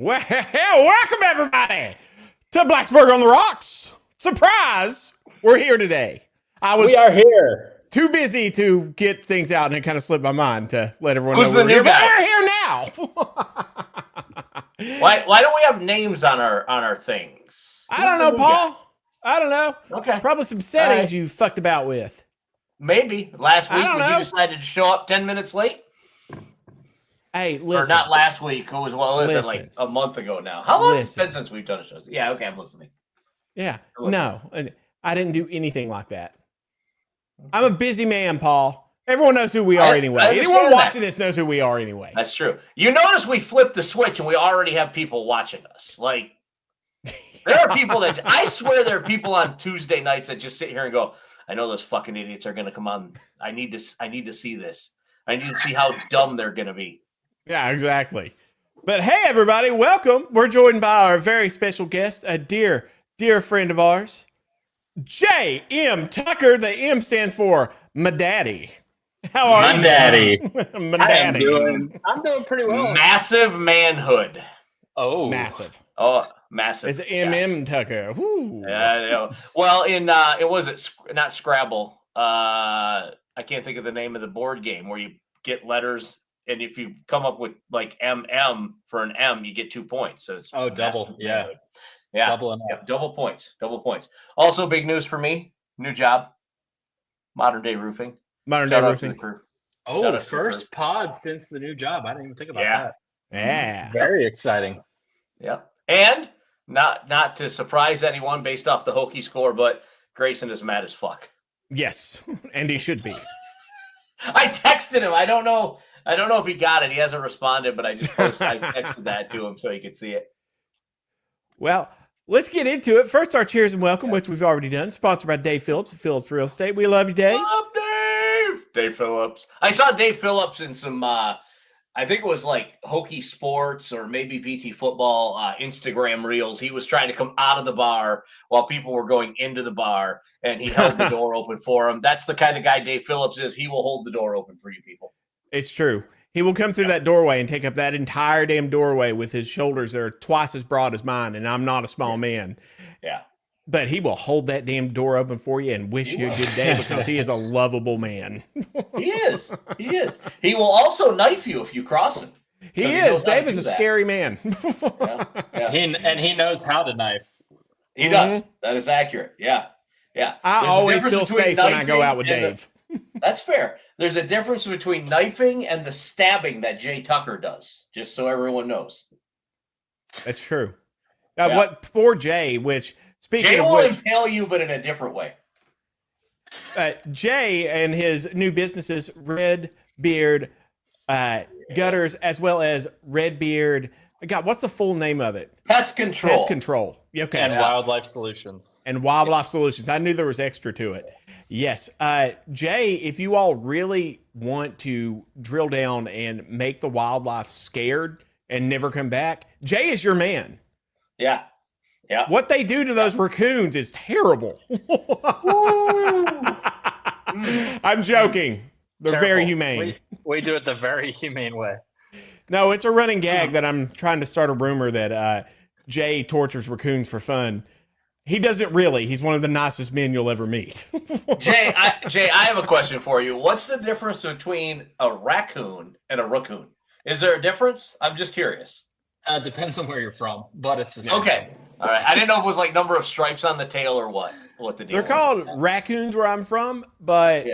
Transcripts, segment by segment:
Well, welcome everybody to Blacksburg on the Rocks. Surprise! We're here today. We are here. Too busy to get things out, and it kind of slipped my mind to let everyone Who's know the new guy? We're here now. Why don't we have names on our things? I don't know, Paul. I don't know. Okay. Probably some settings right. you fucked about with. Maybe last I week don't when know. you decided to show up 10 minutes late, Hey, listen. or not last week. It was Listen. like a month ago now. How long has it Listen. been since we've done a show? Yeah, okay, I'm listening. Yeah. Listen. No, I didn't do anything like that. I'm a busy man, Paul. Everyone knows who we are anyway. I Anyone understand watching this knows who we are anyway. That's true. You notice we flipped the switch and we already have people watching us. Like, there are people that I swear there are people on Tuesday nights that just sit here and go, I know those fucking idiots are going to come on. I need to see this. I need to see how dumb they're going to be. Yeah, exactly. But hey, everybody, welcome. We're joined by our very special guest, a dear friend of ours, J.M. Tucker. The M stands for my daddy. How are you? My daddy. My daddy. I'm doing pretty well. Massive manhood. Oh, Massive. Oh, massive. It's M.M. Tucker. Woo. Yeah, I know. Well, it was not Scrabble. I can't think of the name of the board game where you get letters, and if you come up with like MM for an M, you get 2 points. So it's double. Yeah. manhood. Yeah. Double points. Also, big news for me. New job. Modern day roofing. Modern Shout day out roofing. to the crew. Oh, Shout out to the first pod since the new job. I didn't even think about that. Yeah. Very exciting. Yeah. And not to surprise anyone based off the Hokie score, but Grayson is mad as fuck. Yes, and he should be. I texted him. I don't know if he got it. He hasn't responded, but I texted that to him so he could see it. Well, let's get into it. First, our cheers and welcome, which we've already done. Sponsored by Dave Phillips of Phillips Real Estate. We love you, Dave. What's up, Dave? Dave Phillips. I saw Dave Phillips in some, I think it was like Hokie Sports or maybe VT Football Instagram reels. He was trying to come out of the bar while people were going into the bar, and he held the door open for him. That's the kind of guy Dave Phillips is. He will hold the door open for you people. It's true. He will come through that doorway and take up that entire damn doorway with his shoulders that are twice as broad as mine, and I'm not a small man. Yeah. But he will hold that damn door open for you and wish you a good day because he is a lovable man. He is. He will also knife you if you cross him. He is. Dave is a scary man. Yeah. He knows how to knife. He does. That is accurate. Yeah. I There's a always difference feel between safe when I go knifing out with and Dave. That's fair. There's a difference between knifing and the stabbing that Jay Tucker does, just so everyone knows. That's true. Yeah. What poor Jay, which speaking Jay of will which, impale you, but in a different way. Jay and his new businesses, Red Beard Gutters, as well as Red Beard. God, what's the full name of it? Pest control. Pest control. Okay. And wildlife solutions. And wildlife solutions. I knew there was extra to it. Yes. Jay, if you all really want to drill down and make the wildlife scared and never come back, Jay is your man. Yeah. What they do to those raccoons is terrible. I'm joking. They're Careful. very humane. We do it the very humane way. No, it's a running gag that I'm trying to start a rumor that Jay tortures raccoons for fun. He doesn't really. He's one of the nicest men you'll ever meet. Jay, I have a question for you. What's the difference between a raccoon and a raccoon? Is there a difference? I'm just curious. Depends on where you're from, but it's the same. Okay. All right. I didn't know if it was like number of stripes on the tail or what the deal They're was. called raccoons where I'm from, but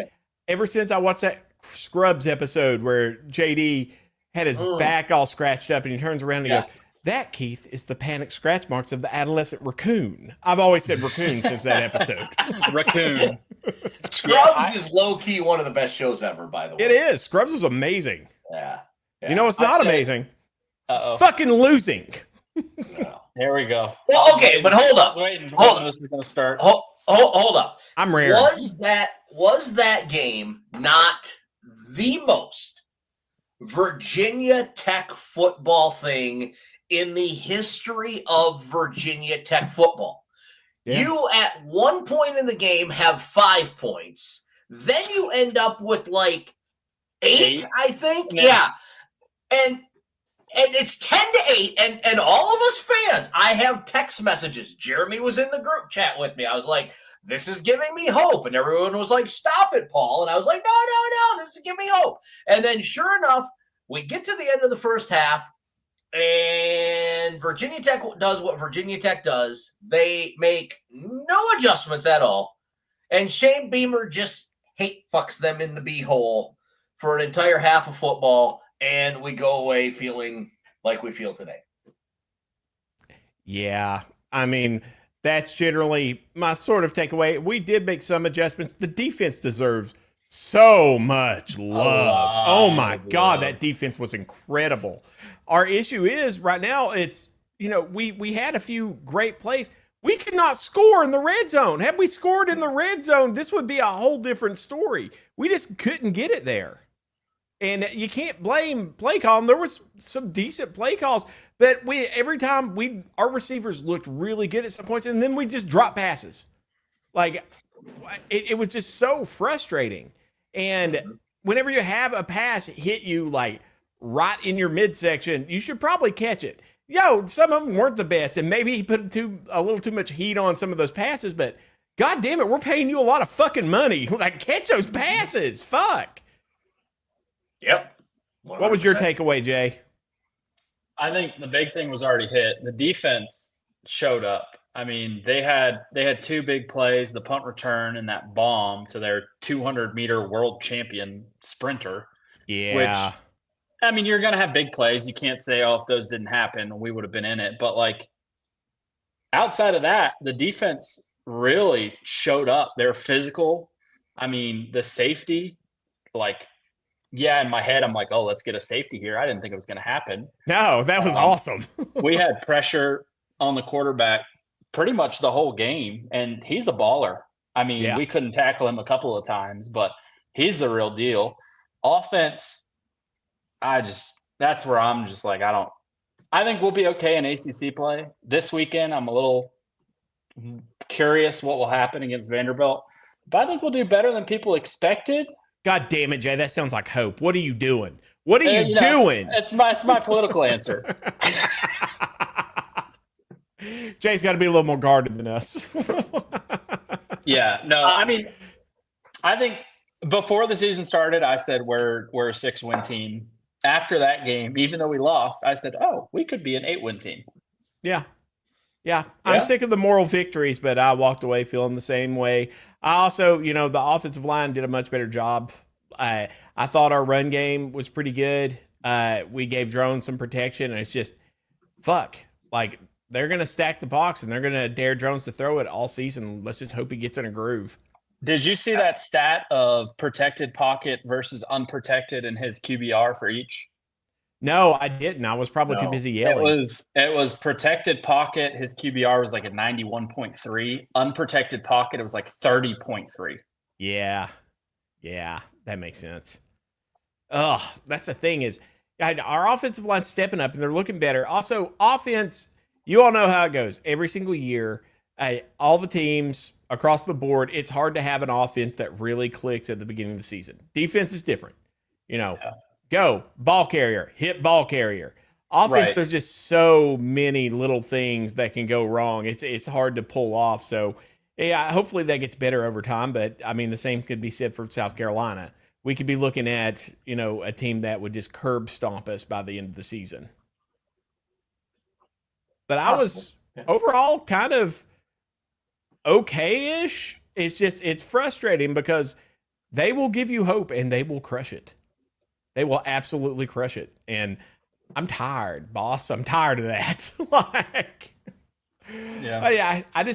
ever since I watched that Scrubs episode where JD had his back all scratched up and he turns around and he goes, that, Keith, is the panic scratch marks of the adolescent raccoon. I've always said raccoon since that episode. Raccoon. Scrubs is low-key one of the best shows ever, by the way. It is. Scrubs is amazing. Yeah. You know what's not amazing? Uh-oh. Fucking losing. Here we go. Well, okay, but hold up. Hold on. This is going to start. Hold up. I'm rare. Was that game not the most Virginia Tech football thing in the history of Virginia Tech football? Yeah. You, at one point in the game, have 5 points. Then you end up with like 8, I think. Yeah. And And it's 10-8, and all of us fans, I have text messages. Jeremy was in the group chat with me. I was like, this is giving me hope. And everyone was like, stop it, Paul. And I was like, no, this is giving me hope. And then sure enough, we get to the end of the first half, and Virginia Tech does what Virginia Tech does. They make no adjustments at all. And Shane Beamer just hate fucks them in the beehole for an entire half of football. And we go away feeling like we feel today. Yeah. I mean, that's generally my sort of takeaway. We did make some adjustments. The defense deserves so much love. Oh my God, that defense was incredible. Our issue is right now, it's, we had a few great plays. We could not score in the red zone. Had we scored in the red zone, this would be a whole different story. We just couldn't get it there. And you can't blame play calling. There was some decent play calls, but every time our receivers looked really good at some points, and then we just drop passes. Like it was just so frustrating. And whenever you have a pass hit you like right in your midsection, you should probably catch it. Some of them weren't the best, and maybe he put a little too much heat on some of those passes. But God damn it, we're paying you a lot of fucking money. Like catch those passes. Fuck. Yep. 100%. What was your takeaway, Jay? I think the big thing was already hit. The defense showed up. I mean, they had two big plays, the punt return and that bomb to their 200-meter world champion sprinter. Yeah. Which, I mean, you're going to have big plays. You can't say, if those didn't happen, we would have been in it. But, like, outside of that, the defense really showed up. They're physical. I mean, the safety, like, in my head, I'm like, let's get a safety here. I didn't think it was going to happen. No, that was awesome. We had pressure on the quarterback pretty much the whole game, and he's a baller. I mean, we couldn't tackle him a couple of times, but he's the real deal. Offense, that's where I'm just like, I think we'll be okay in ACC play. This weekend, I'm a little curious what will happen against Vanderbilt, but I think we'll do better than people expected. God damn it, Jay. That sounds like hope. What are you doing? What are you doing? It's my political answer. Jay's got to be a little more guarded than us. Yeah. No, I mean, I think before the season started, I said we're a 6-win team. After that game, even though we lost, I said, we could be an 8-win team. Yeah. Yeah, I'm sick of the moral victories, but I walked away feeling the same way. I also, the offensive line did a much better job. I thought our run game was pretty good. We gave Drones some protection, and it's just, like, they're going to stack the box, and they're going to dare Drones to throw it all season. Let's just hope he gets in a groove. Did you see that stat of protected pocket versus unprotected in his QBR for each? No, I didn't. I was probably too busy yelling. It was protected pocket. His QBR was like a 91.3. Unprotected pocket, it was like 30.3. Yeah. Yeah, that makes sense. That's the thing is, our offensive line's stepping up and they're looking better. Also, offense, you all know how it goes. Every single year, all the teams across the board, it's hard to have an offense that really clicks at the beginning of the season. Defense is different. Go, ball carrier, hit ball carrier. Offense, There's just so many little things that can go wrong. It's hard to pull off. So, hopefully that gets better over time. But, I mean, the same could be said for South Carolina. We could be looking at, a team that would just curb stomp us by the end of the season. But I was overall kind of okay-ish. It's frustrating because they will give you hope and they will crush it. They will absolutely crush it. And I'm tired, boss. I'm tired of that.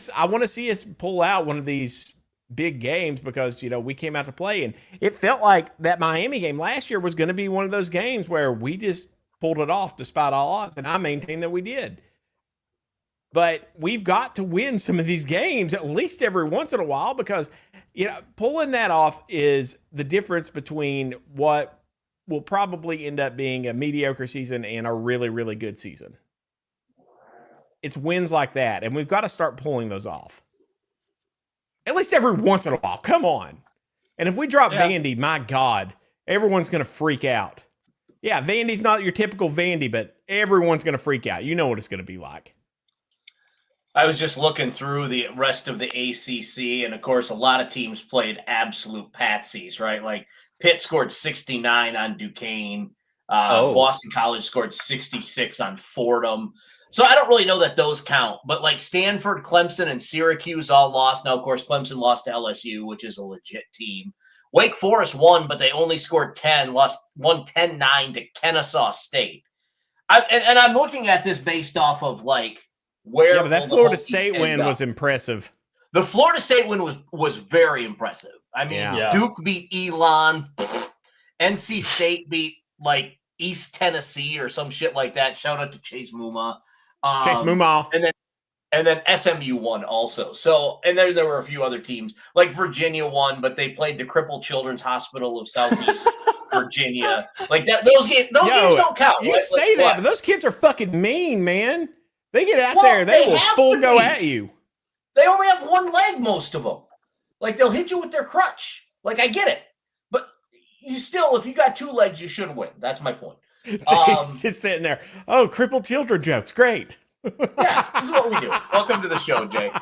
I want to see us pull out one of these big games because, we came out to play. And it felt like that Miami game last year was going to be one of those games where we just pulled it off despite all odds. And I maintain that we did. But we've got to win some of these games at least every once in a while because, pulling that off is the difference between what will probably end up being a mediocre season and a really, really good season. It's wins like that, and we've got to start pulling those off. At least every once in a while. Come on. And if we drop Vandy, my God, everyone's going to freak out. Yeah, Vandy's not your typical Vandy, but everyone's going to freak out. You know what it's going to be like. I was just looking through the rest of the ACC, and of course, a lot of teams played absolute patsies, right? Like Pitt scored 69 on Duquesne. Boston College scored 66 on Fordham. So I don't really know that those count, but like Stanford, Clemson, and Syracuse all lost. Now, of course, Clemson lost to LSU, which is a legit team. Wake Forest won, but they only scored 10, won 10-9 to Kennesaw State. And I'm looking at this based off of like, where but that Florida State win was impressive. The Florida State win was very impressive. I mean, Duke beat Elon. NC State beat like East Tennessee or some shit like that. Shout out to Chase Muma. Chase Muma. And then SMU won also. So, and then there were a few other teams like Virginia won, but they played the Crippled Children's Hospital of Southeast Virginia. Like that, those games don't count. You say that, but those kids are fucking mean, man. They get out there, they will full go at you. They only have one leg, most of them. Like, they'll hit you with their crutch. Like, I get it. But you still, if you got two legs, you should win. That's my point. Just sitting there. Oh, crippled children jokes. Great. Yeah, this is what we do. Welcome to the show, Jay.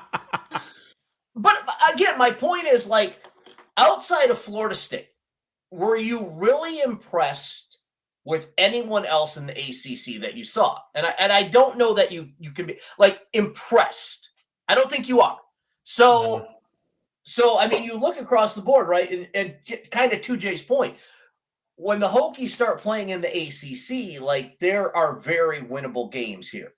But again, my point is, like, outside of Florida State, were you really impressed with anyone else in the ACC that you saw? And I don't know that you can be like impressed. I don't think you are. So I mean, you look across the board, right? And kind of to Jay's point, when the Hokies start playing in the ACC, like there are very winnable games here.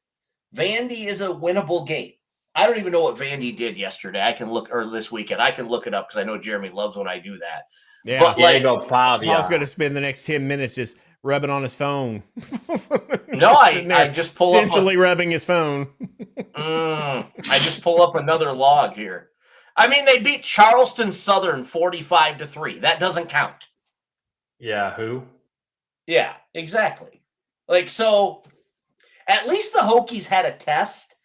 Vandy is a winnable game. I don't even know what Vandy did yesterday. I can look, or this weekend. I can look it up because I know Jeremy loves when I do that. Yeah, but like, Paul's going to spend the next 10 minutes just rubbing on his phone. No, I just pull essentially rubbing his phone. I just pull up another log here. I mean, they beat Charleston Southern 45-3. That doesn't count. Yeah, who? Yeah, exactly. Like, so at least the Hokies had a test,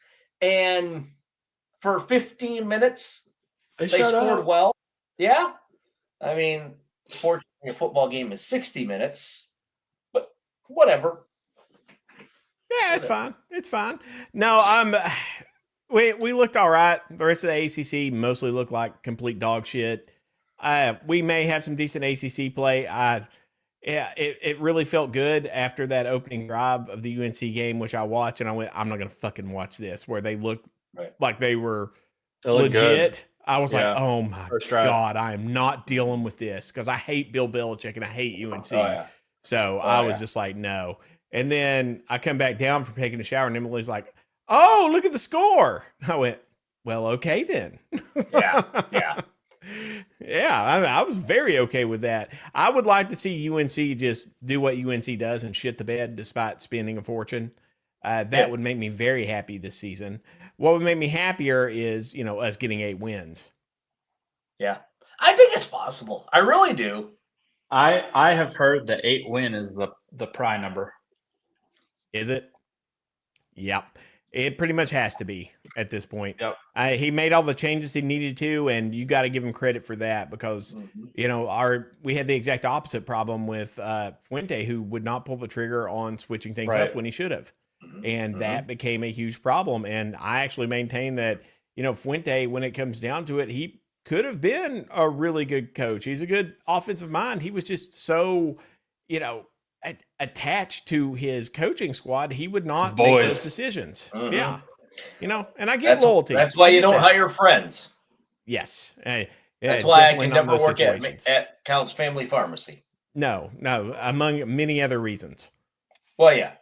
and for 15 minutes, they scored well. Yeah. I mean, fortunately, a football game is 60 minutes, but whatever. Yeah, it's fine. It's fine. No, we looked all right. The rest of the ACC mostly looked like complete dog shit. We may have some decent ACC play. It really felt good after that opening drive of the UNC game, which I watched, and I went, I'm not going to fucking watch this, where they looked like they were legit. Good. I was like, oh my God, I am not dealing with this because I hate Bill Belichick and I hate UNC. So I was just like, no. And then I come back down from taking a shower and Emily's like, oh, look at the score. I went, well, okay then. Yeah. I was very okay with that. I would like to see UNC just do what UNC does and shit the bed despite spending a fortune. That would make me very happy this season. What would make me happier is, us getting 8 wins. Yeah. I think it's possible. I really do. I have heard that 8 win is the prime number. Is it? Yep. It pretty much has to be at this point. Yep. He made all the changes he needed to, and you got to give him credit for that because, we had the exact opposite problem with Fuente, who would not pull the trigger on switching things up when he should have. And that became a huge problem. And I actually maintain that, Fuente, when it comes down to it, he could have been a really good coach. He's a good offensive mind. He was just so, attached to his coaching squad, he would not make those decisions. Yeah. And I get loyalty. That's why you don't hire friends. Yes. That's why I can never work at Count's Family Pharmacy. No, among many other reasons. Well, yeah.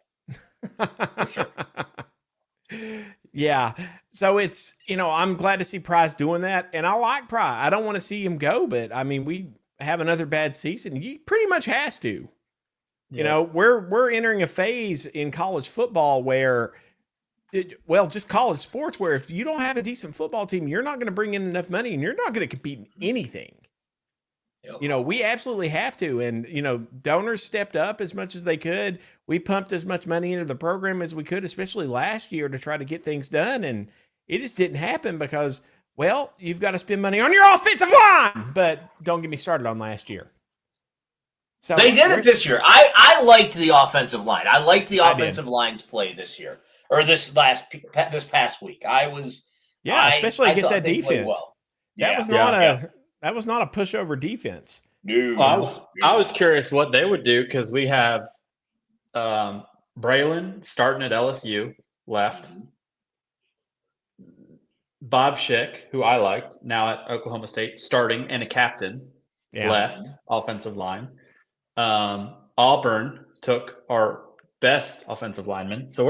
For sure. Yeah. So it's, I'm glad to see Price doing that. And I like Price. I don't want to see him go, but I mean, we have another bad season. He pretty much has to. Yeah. We're entering a phase in college football where, just college sports, where if you don't have a decent football team, you're not going to bring in enough money and you're not going to compete in anything. Yep. We absolutely have to. And, donors stepped up as much as they could. We pumped as much money into the program as we could, especially last year, to try to get things done. And it just didn't happen because, you've got to spend money on your offensive line. But don't get me started on last year. So they did it this year. I liked the offensive line. I liked the offensive line's play this year, or this past week. Especially against that defense. Well. That was not a pushover defense. No. Well, I was curious what they would do because we have Braylon starting at LSU left. Mm-hmm. Bob Schick, who I liked, now at Oklahoma State, starting and a captain, left offensive line. Auburn took our best offensive lineman. So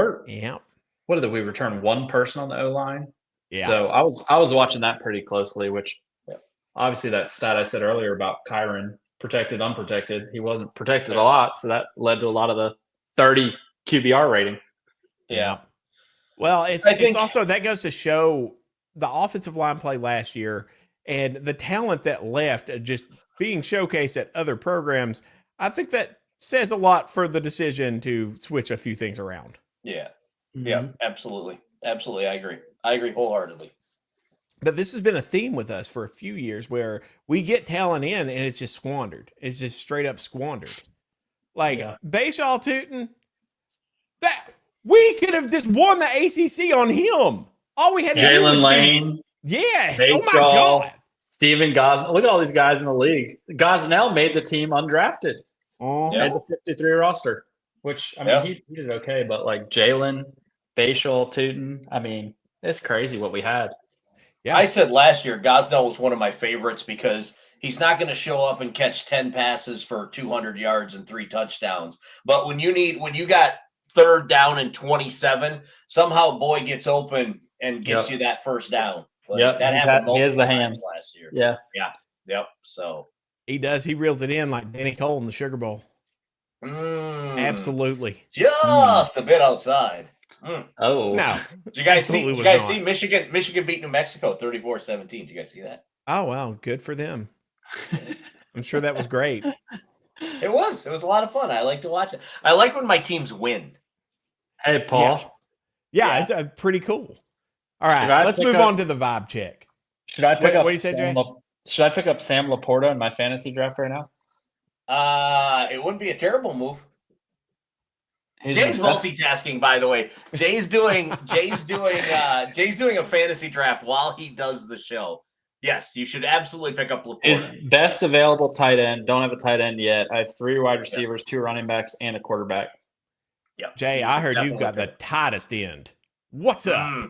what did we return? One person on the O-line. Yeah. So I was watching that pretty closely, which obviously that stat I said earlier about Kyron protected, unprotected, he wasn't protected a lot. So that led to a lot of the 30 QBR rating. Yeah. Well, it's also, that goes to show the offensive line play last year and the talent that left just being showcased at other programs. I think that says a lot for the decision to switch a few things around. Yeah. Mm-hmm. Yeah, absolutely. Absolutely. I agree wholeheartedly. But this has been a theme with us for a few years where we get talent in and it's just squandered. It's just straight up squandered. Like Bashaw Tootin, that we could have just won the ACC on him. All we had to do was Jalen Lane. Yes. Oh my God. Steven Gosnell. Look at all these guys in the league. Gosnell made the team undrafted. Made the 53 roster, which, I mean, he did okay. But like Jalen, Bashal, Tootin, I mean, it's crazy what we had. Yeah, I said last year Gosnell was one of my favorites because he's not going to show up and catch 10 passes for 200 yards and 3 touchdowns. But when you got third down and 27, somehow Boy gets open and gets you that first down. That happened he has the hands last year. Yeah. So he does. He reels it in like Danny Cole in the Sugar Bowl. Absolutely. Just a bit outside. Oh no! Did you guys see Michigan beat New Mexico 34-17? Did you guys see that? Oh wow, good for them. I'm sure that was great. It was a lot of fun. I like to watch it. I like when my teams win. Hey Paul. Yeah. It's pretty cool. All right, let's move on to the vibe check. Should I pick up? What do you say, Jay? Should I pick up Sam Laporta in my fantasy draft right now? It wouldn't be a terrible move. Jay's multitasking, by the way. Jay's doing a fantasy draft while he does the show. Yes, you should absolutely pick up Laporta. His best available tight end. Don't have a tight end yet. I have 3 wide receivers, 2 running backs, and a quarterback. Yep. Jay, I heard you've got the tightest end. What's up?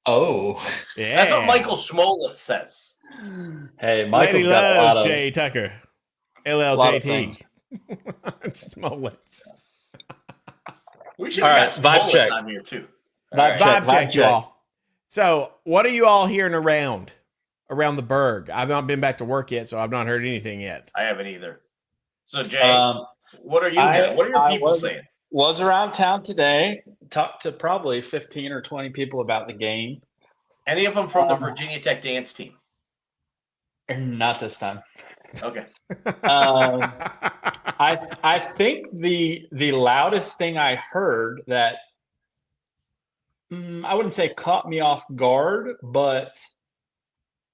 Oh, yeah. That's what Michael Smollett says. Hey, Michael's Lady got a lot of Jay Tucker, LLJT, Smollett. We should have got Smollett on here too. Vibe check, y'all. So, what are you all hearing around the Berg? I've not been back to work yet, so I've not heard anything yet. I haven't either. So, Jay, what are you hearing? What are your people saying? Was around town today. Talked to probably 15 or 20 people about the game. Any of them from the Virginia Tech dance team? Not this time. Okay. I think the loudest thing I heard that I wouldn't say caught me off guard, but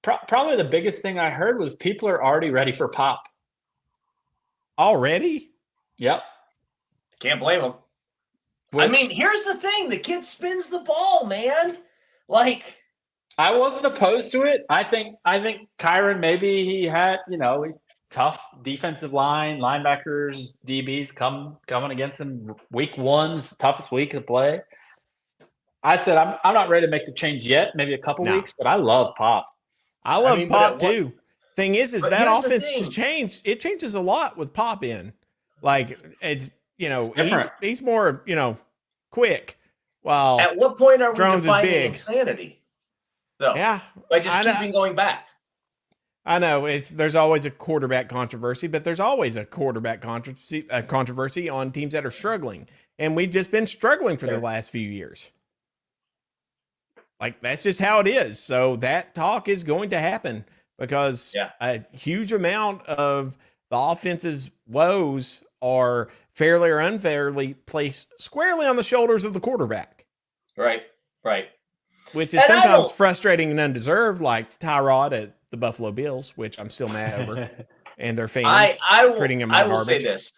probably the biggest thing I heard was people are already ready for Pop. Already? Yep. Can't blame them. I mean, here's the thing. The kid spins the ball, man. Like, I wasn't opposed to it. I think Kyron, maybe he had, tough defensive line, linebackers, DBs coming against him week 1's toughest week to play. I said, I'm not ready to make the change yet, maybe a couple weeks, but I love Pop. I love Pop too. Thing is that offense just changed. It changes a lot with Pop in. Like, it's, he's more, quick. While at what point are we defining insanity? Though, yeah, by just keeping going back. I know there's always a quarterback controversy, but there's always a quarterback controversy on teams that are struggling, and we've just been struggling for the last few years. Like, that's just how it is. So that talk is going to happen because a huge amount of the offense's woes are fairly or unfairly placed squarely on the shoulders of the quarterback. Right. Which is sometimes frustrating and undeserved, like Tyrod at the Buffalo Bills, which I'm still mad over. and their fans treating him like I will garbage. say this.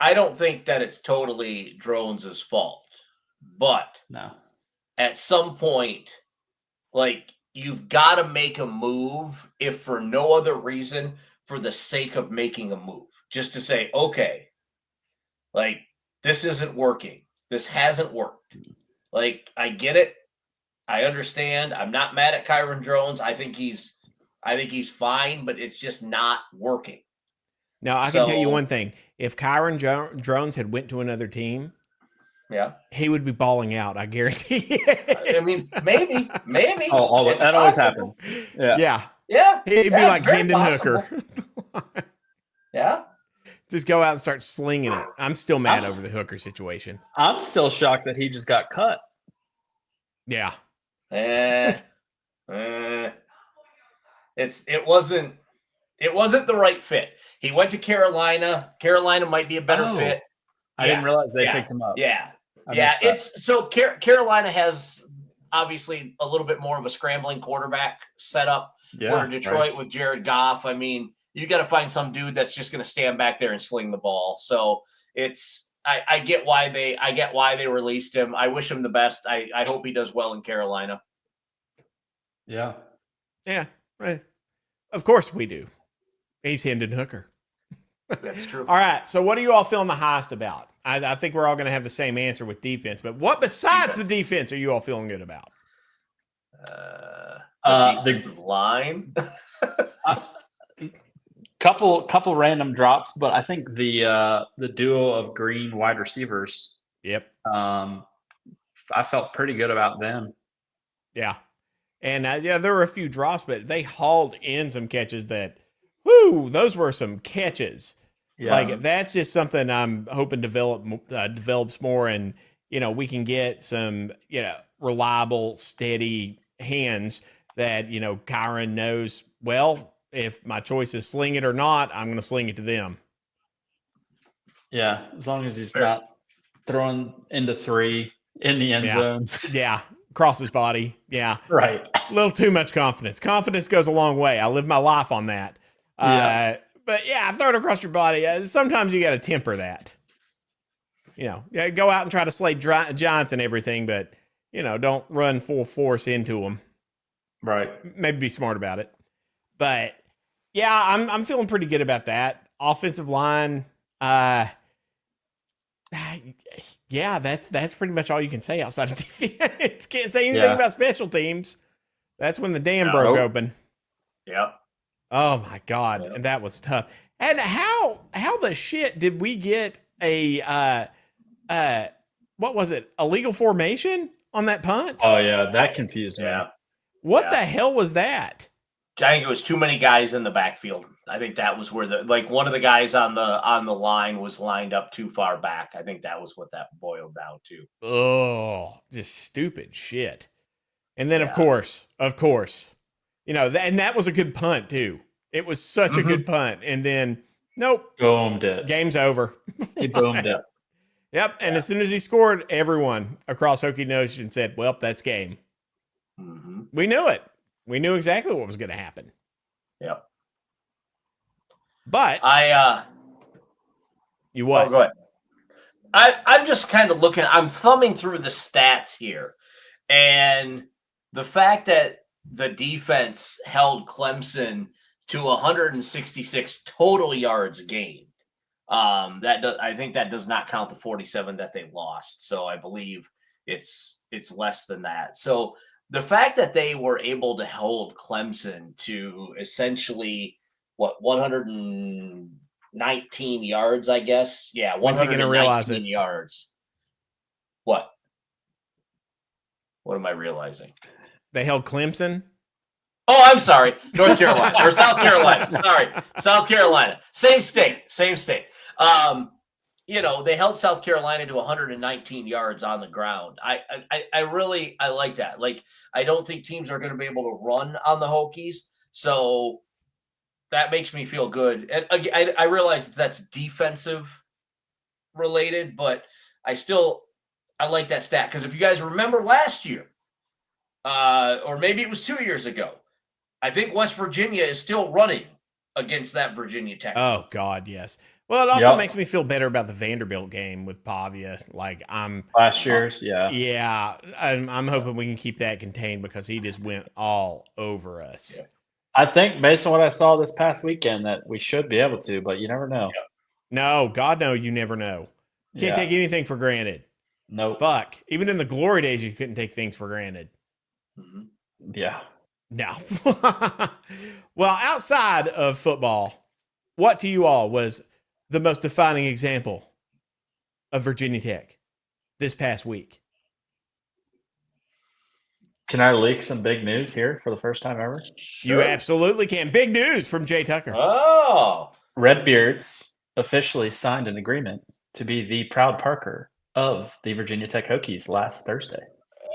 I don't think that it's totally Drones' fault, but at some point, like, you've got to make a move, if for no other reason, for the sake of making a move. Just to say, okay, like, this isn't working. This hasn't worked. Like, I get it. I understand. I'm not mad at Kyron Drones. I think he's fine, but it's just not working. Now, I can tell you one thing. If Kyron Drones had went to another team, he would be balling out. I guarantee it. I mean, maybe. Oh, that always happens. Yeah. He'd be like Hendon Hooker. Yeah. Just go out and start slinging it. I'm still mad over the Hooker situation. I'm still shocked that he just got cut. Yeah. It wasn't the right fit. He went to Carolina. Carolina might be a better fit. I didn't realize they picked him up. It's so Carolina has obviously a little bit more of a scrambling quarterback setup. Where Detroit with Jared Goff, I mean, you got to find some dude that's just going to stand back there and sling the ball. So I get why they released him. I wish him the best. I hope he does well in Carolina. Yeah, right. Of course we do. He's Hendon Hooker. That's true. All right. So what are you all feeling the highest about? I think we're all going to have the same answer with defense, but what besides the defense are you all feeling good about? Defensive line. Couple random drops, but I think the duo of green wide receivers. Yep. I felt pretty good about them. Yeah. And there were a few drops, but they hauled in some catches that, whoo, those were some catches. Yeah. Like, that's just something I'm hoping develops more, and, we can get some, reliable, steady hands that, Kyron knows, well, if my choice is sling it or not, I'm going to sling it to them. Yeah, as long as he's not throwing into 3 in the end zones. Yeah, across his body. Yeah. Right. A little too much confidence. Confidence goes a long way. I live my life on that. But throw it across your body. Sometimes you got to temper that. Go out and try to slay giants and everything, but, don't run full force into them. Right. Maybe be smart about it. But, I'm feeling pretty good about that. Offensive line, that's pretty much all you can say outside of defense. Can't say anything about special teams. That's when the dam broke open. Yep. Oh my God. Yep. And that was tough. And how the shit did we get a what was it? Illegal formation on that punt? Oh yeah, that confused me. What the hell was that? I think it was too many guys in the backfield. I think that was where one of the guys on the line was lined up too far back. I think that was what that boiled down to. Oh, just stupid shit. And then of course, and that was a good punt too. It was such a good punt. And then nope. Boomed it. Game's over. He boomed it. Yep. And as soon as he scored, everyone across Hokie Nation said, well, that's game. Mm-hmm. We knew it. We knew exactly what was going to happen. Yep. But you what? Oh, go ahead. I'm just kind of looking. I'm thumbing through the stats here, and the fact that the defense held Clemson to 166 total yards gained. I think that does not count the 47 that they lost. So I believe it's less than that. So the fact that they were able to hold Clemson to essentially 119 yards, I guess. Yeah, 119 yards. What am I realizing? They held Clemson? Oh, I'm sorry. North Carolina or South Carolina. Sorry. South Carolina. Same state. They held South Carolina to 119 yards on the ground. I like that. Like, I don't think teams are going to be able to run on the Hokies. So that makes me feel good. And I realize that's defensive related, but I like that stat. Because if you guys remember last year, or maybe it was 2 years ago, I think West Virginia is still running against that Virginia Tech. Oh God, yes. Well, it also makes me feel better about the Vanderbilt game with Pavia. Like last year's, yeah. I'm hoping we can keep that contained because he just went all over us. Yeah. I think based on what I saw this past weekend that we should be able to, but you never know. Yeah. No, God, no, you never know. Can't take anything for granted. Nope. Fuck. Even in the glory days, you couldn't take things for granted. Mm-hmm. Yeah. No. Well, outside of football, what to you all was the most defining example of Virginia Tech this past week? Can I leak some big news here for the first time ever? Sure. You absolutely can. Big news from Jay Tucker. Oh. Redbeards officially signed an agreement to be the proud Parker of the Virginia Tech Hokies last Thursday.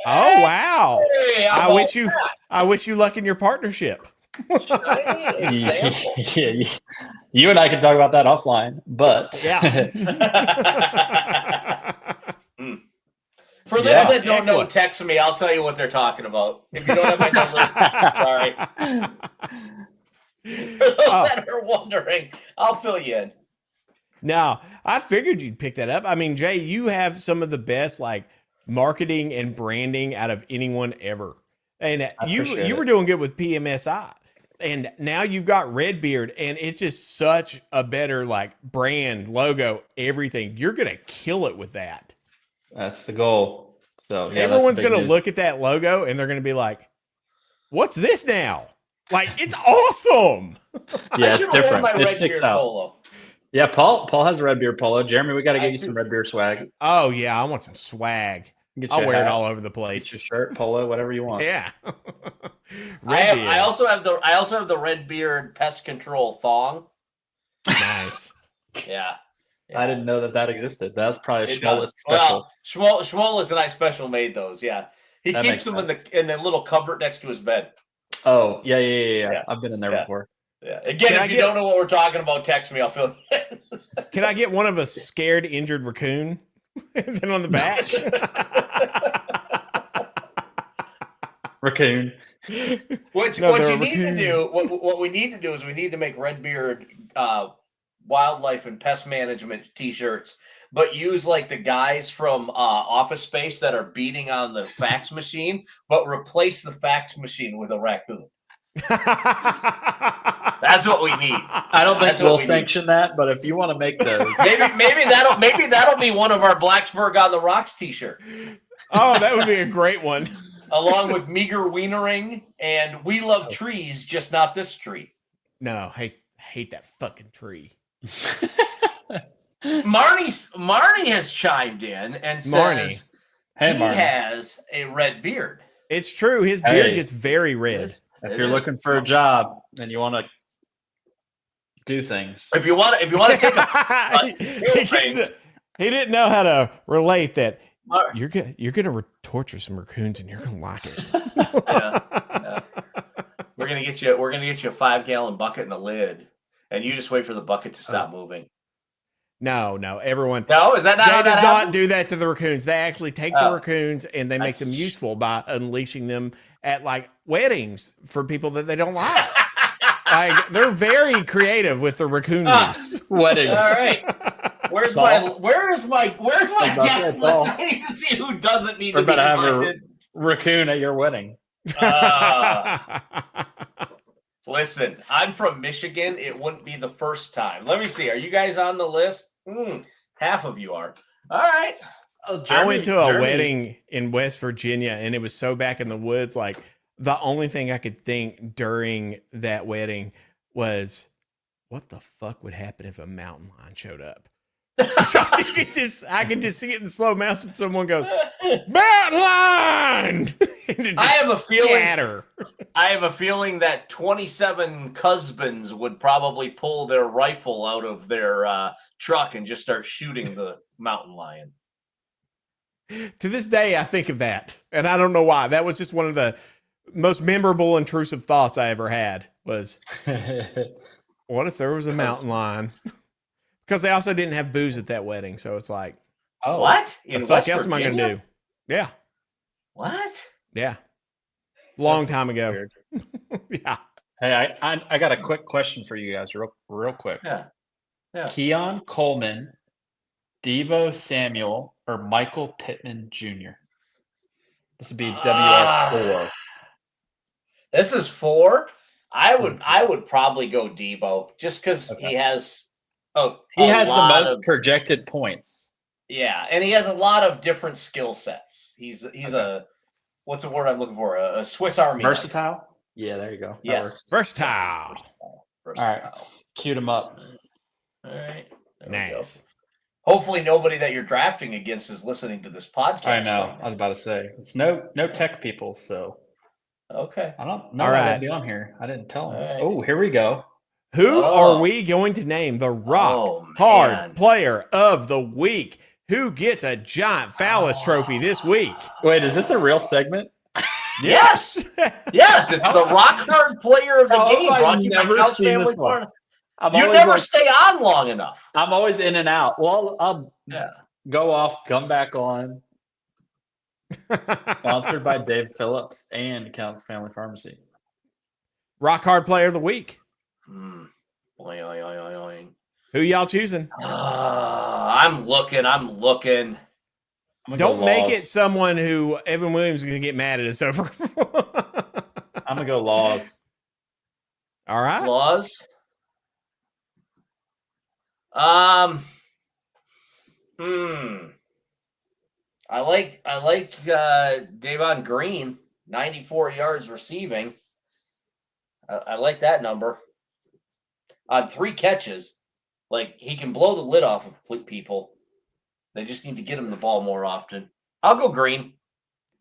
Oh wow! Hey, I wish you luck in your partnership. Example. Yeah, you and I can talk about that offline, but Yeah. For those that don't know, text me. I'll tell you what they're talking about. If you don't have my number, sorry. For those that are wondering, I'll fill you in. No, I figured you'd pick that up. I mean, Jay, you have some of the best like marketing and branding out of anyone ever, and you were doing good with PMSI, and now you've got Redbeard, and it's just such a better like brand, logo, everything. You're gonna kill it with that. That's the goal. So yeah, everyone's going to look at that logo and they're going to be like, what's this now? Like, it's awesome. Yeah, it's different. It sticks out. Polo. Yeah, Paul has a Redbeard polo. Jeremy, we got to get you some Redbeard swag. Oh, yeah. I want some swag. I'll wear it all over the place. Get your shirt, polo, whatever you want. Yeah. I also have the Redbeard pest control thong. Nice. Yeah. I didn't know that existed. That's probably Schmoll's special. Well, Schmoll and I special made those. Yeah, he keeps them in the little cupboard next to his bed. Oh yeah. I've been in there before. Yeah. Again, if you don't know what we're talking about, text me. I'll fill you in. Can I get one of a scared, injured raccoon? And then on the back, raccoon. What we need to do is we need to make Redbeard wildlife and pest management t-shirts, but use like the guys from Office Space that are beating on the fax machine, but replace the fax machine with a raccoon. That's what we need. I don't think we'll sanction that, but if you want to make those, maybe that'll be one of our Blacksburg on the Rocks t-shirt. Oh, that would be a great one. Along with Meager Wienering and We Love Trees, just not this tree. No, hate that fucking tree. Marnie has chimed in and says he has a red beard. It's true. His beard gets very red. If you're looking for a job and you want to do things, if you want to take a he didn't know how to relate that. You're gonna torture some raccoons and you're gonna like it. Yeah. We're gonna get you a 5-gallon bucket and a lid. And you just wait for the bucket to stop moving. No, everyone. No, is that not? Jay does not do that to the raccoons. They actually take the raccoons and they make them useful by unleashing them at like weddings for people that they don't like. Like they're very creative with the raccoon use. Weddings. All right. Where's my guest list? I need to see who doesn't need to be invited. We're about to have a raccoon at your wedding. Listen, I'm from Michigan. It wouldn't be the first time. Let me see. Are you guys on the list? Half of you are. All right. I went to a wedding in West Virginia, and it was so back in the woods. Like the only thing I could think during that wedding was, what the fuck would happen if a mountain lion showed up? I could just see it in slow motion. Someone goes, mountain lion! I have a feeling that 27 husbands would probably pull their rifle out of their truck and just start shooting the mountain lion. To this day, I think of that, and I don't know why. That was just one of the most memorable, intrusive thoughts I ever had. Was, what if there was a mountain lion? Because they also didn't have booze at that wedding, so it's like, what? What the fuck else am I going to do? Yeah. What? Yeah. Long time ago. Weird. Yeah. Hey, I got a quick question for you guys, real quick. Yeah. Keon Coleman, Devo Samuel, or Michael Pittman Jr. This would be WR4. This is 4. I would probably go Debo just because he has the most projected points. Yeah, and he has a lot of different skill sets. He's a what's the word I'm looking for? A Swiss Army versatile. Knife. Yeah, there you go. Yes, versatile. Yes. All right, queued him up. All right, nice. Hopefully, nobody that you're drafting against is listening to this podcast. I know. Right, I was about to say it's no tech people, so okay. I don't know why they'd be on here. I didn't tell them. Right. Oh, here we go. Who are we going to name the hard player of the week? Who gets a giant phallus trophy this week? Wait, is this a real segment? Yes. Yes, it's the rock hard player of the game. I've never seen this one. You never stay on long enough. I'm always in and out. Well, I'll go off, come back on. Sponsored by Dave Phillips and Counts Family Pharmacy. Rock hard player of the week. Who y'all choosing? I'm looking. Don't make it someone who Evan Williams is going to get mad at us over. I'm going to go Laws. All right. Laws. I like Davon Green, 94 yards receiving. I like that number. On 3 catches, like he can blow the lid off of people. They just need to get him the ball more often. I'll go Green.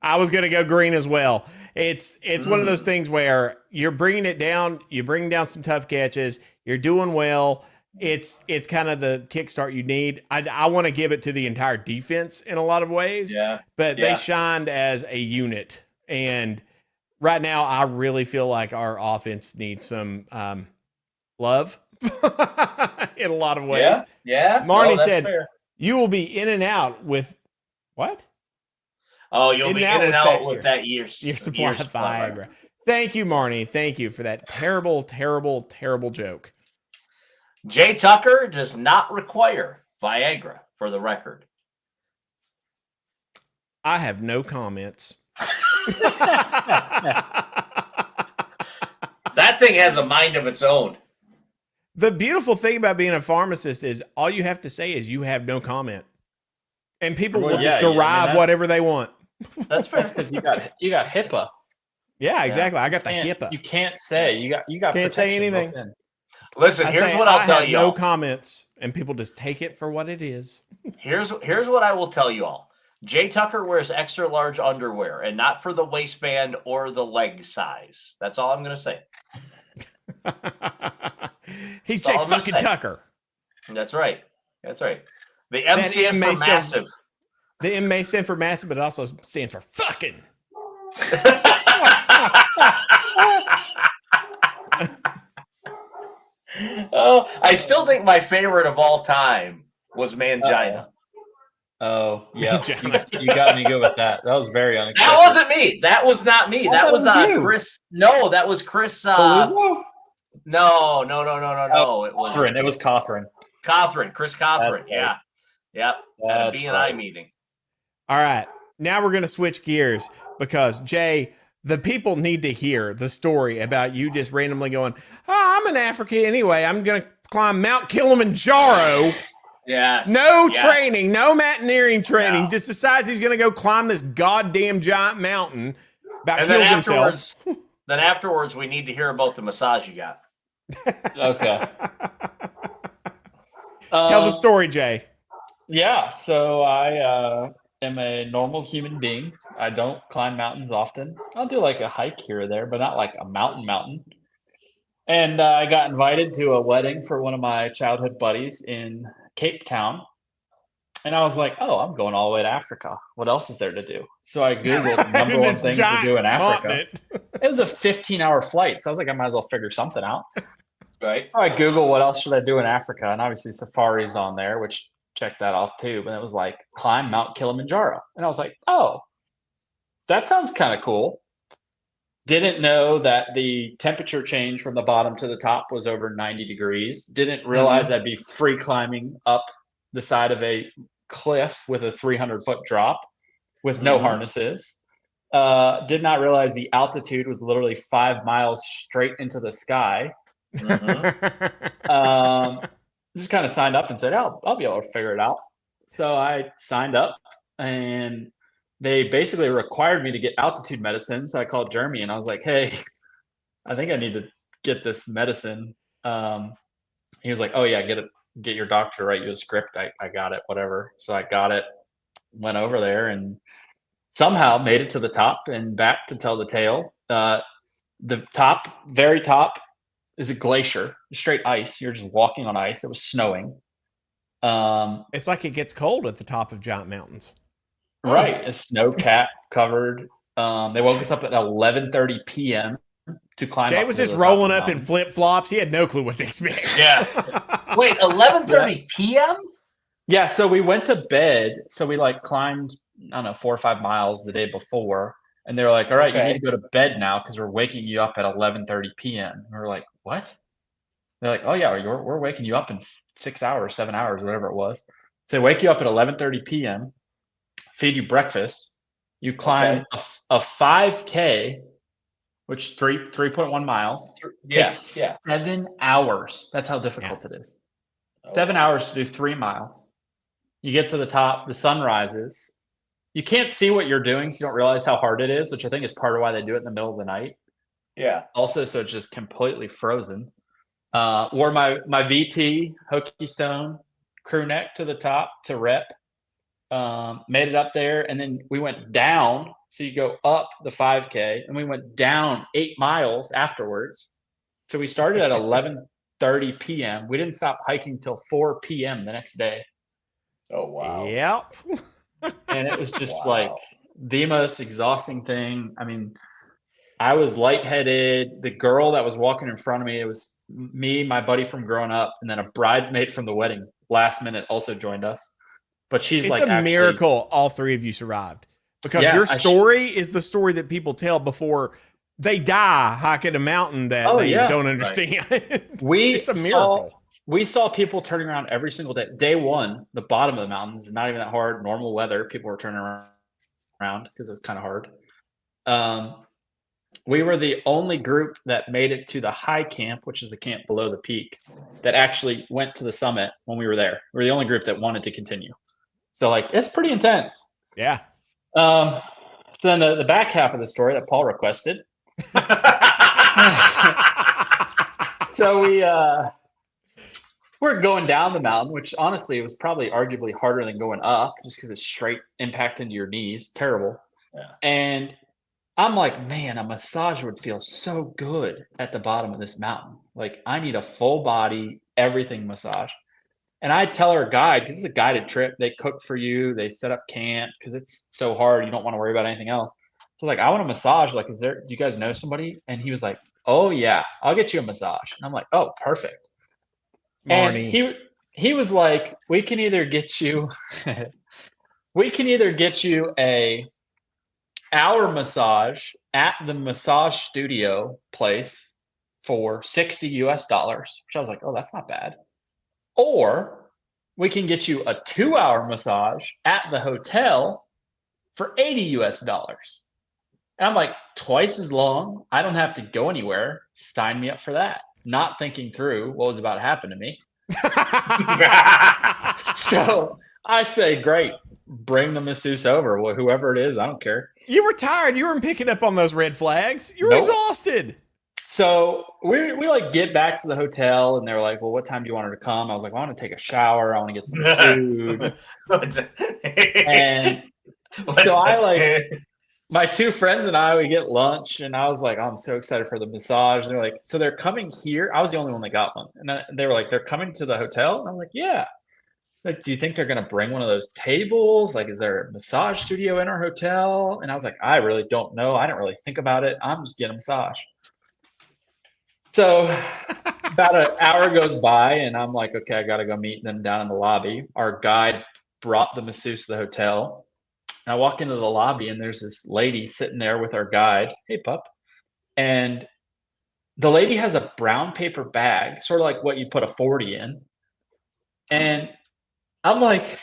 I was going to go Green as well. It's one of those things where you're bringing it down. You're bringing down some tough catches. You're doing well. It's kind of the kickstart you need. I want to give it to the entire defense in a lot of ways. Yeah. But they shined as a unit. And right now, I really feel like our offense needs some love in a lot of ways. Yeah. Marnie said, fair. You will be in and out with what? Oh, you'll be in and out with that year's supply of Viagra. Thank you, Marnie. Thank you for that terrible, terrible, terrible joke. Jay Tucker does not require Viagra, for the record. I have no comments. That thing has a mind of its own. The beautiful thing about being a pharmacist is all you have to say is you have no comment. And people will just derive whatever they want. That's fair. Because you got HIPAA. Yeah, exactly. I got the HIPAA. You can't say. You got can't say anything. Listen, here's what I'll tell you. No comments, and people just take it for what it is. Here's what I will tell you all. Jay Tucker wears extra large underwear, and not for the waistband or the leg size. That's all I'm going to say. He's Jay fucking Tucker. That's right. The M stands for massive. The M may stand for massive, but it also stands for fucking. Oh, I still think my favorite of all time was Mangina. Oh, yeah. You got me good with that. That was very unexpected. That wasn't me. That was not me. That was Chris. No, that was Chris. No. It was Cothran. It was Cothran. Chris Cothran. Yeah. Yep. At a B&I meeting. All right. Now we're going to switch gears because, Jay, the people need to hear the story about you just randomly going, I'm in Africa anyway. I'm going to climb Mount Kilimanjaro. Yes. No training, no mountaineering training. No. Just decides he's going to go climb this goddamn giant mountain. Then afterwards, we need to hear about the massage you got. Okay. Tell the story, Jay. Yeah. So I am a normal human being. I don't climb mountains often. I'll do like a hike here or there, but not like a mountain. And I got invited to a wedding for one of my childhood buddies in Cape Town. And I was like, I'm going all the way to Africa. What else is there to do? So I Googled number one things to do in Africa. It was a 15-hour flight. So I was like, I might as well figure something out. Right. So I Googled what else should I do in Africa. And obviously Safari's on there, which checked that off too. But it was like, climb Mount Kilimanjaro. And I was like, that sounds kind of cool. Didn't know that the temperature change from the bottom to the top was over 90 degrees. Didn't realize I'd be free climbing up the side of a cliff with a 300-foot drop with no harnesses. Did not realize the altitude was literally 5 miles straight into the sky. Just kind of signed up and said, I'll be able to figure it out. So I signed up, and they basically required me to get altitude medicine. So I called Jeremy and I was like, hey, I think I need to get this medicine. He was like, oh yeah, get your doctor to write you a script. I got it, whatever. So I got it, went over there, and somehow made it to the top and back to tell the tale. The top, very top, is a glacier, straight ice. You're just walking on ice. It was snowing. It's like it gets cold at the top of giant mountains. Right. It's snow cap covered. They woke us up at 11:30 p.m. to climb Jay up was to just the rolling top up of the in mountain. flip-flops. He had no clue what to expect. Yeah. Wait, 11:30 p.m.? Yeah, so we went to bed. So we like climbed, I don't know, 4 or 5 miles the day before. And they were like, all right, you need to go to bed now because we're waking you up at 11:30 p.m. And we were like, what? They're like, oh yeah, we're waking you up in 6 hours, 7 hours, whatever it was. So they wake you up at 11:30 p.m., feed you breakfast. You climb a 5K, which is 3.1 miles. Takes 7 hours. That's how difficult it is. 7 hours to do 3 miles. You get to the top, the sun rises. You can't see what you're doing, so you don't realize how hard it is, which I think is part of why they do it in the middle of the night. Yeah. Also, so it's just completely frozen. Wore my VT Hokie Stone crew neck to the top to rep. Made it up there, and then we went down. So you go up the 5K, and we went down 8 miles afterwards. So we started at 11:30 p.m. We didn't stop hiking till 4 p.m. the next day. Oh wow! Yep. And it was just like the most exhausting thing. I mean, I was lightheaded. The girl that was walking in front of me, it was me, my buddy from growing up, and then a bridesmaid from the wedding last minute also joined us. But she's it's a miracle all three of you survived, because your story is the story that people tell before they die hiking a mountain that they don't understand. Right. It's a miracle. We saw people turning around every single day. Day one, the bottom of the mountain is not even that hard. Normal weather, people were turning around because it was kind of hard. We were the only group that made it to the high camp, which is the camp below the peak, that actually went to the summit when we were there. We were the only group that wanted to continue. So like, it's pretty intense. Yeah. So then the back half of the story that Paul requested. So we're going down the mountain, which honestly was probably arguably harder than going up, just because it's straight impact into your knees. Terrible. Yeah. And I'm like, man, a massage would feel so good at the bottom of this mountain. Like, I need a full body, everything massage. And I tell our guide, because it's a guided trip, they cook for you, they set up camp because it's so hard. You don't want to worry about anything else. So like, I want a massage. Like, do you guys know somebody? And he was like, oh yeah, I'll get you a massage. And I'm like, oh, perfect. Marnie. And he was like, we can either get you a hour massage at the massage studio place for $60 US, which I was like, oh, that's not bad. Or we can get you a 2-hour massage at the hotel for $80 US. And I'm like, twice as long. I don't have to go anywhere. Sign me up for that. Not thinking through what was about to happen to me. So I say, great, bring the masseuse over. Well, whoever it is, I don't care. You were tired. You weren't picking up on those red flags. You were exhausted. So we like get back to the hotel, and they were like, well, what time do you want her to come? I was like, well, I want to take a shower. I want to get some food. And so I like, my two friends and I, we get lunch, and I was like, oh, I'm so excited for the massage. And they're like, so they're coming here? I was the only one that got one. And they were like, they're coming to the hotel? And I was like, yeah. Like, do you think they're going to bring one of those tables? Like, is there a massage studio in our hotel? And I was like, I really don't know. I didn't really think about it. I'm just getting a massage. So about an hour goes by, and I'm like, okay, I got to go meet them down in the lobby. Our guide brought the masseuse to the hotel. And I walk into the lobby, and there's this lady sitting there with our guide. Hey, pup. And the lady has a brown paper bag, sort of like what you put a 40 in. And I'm like,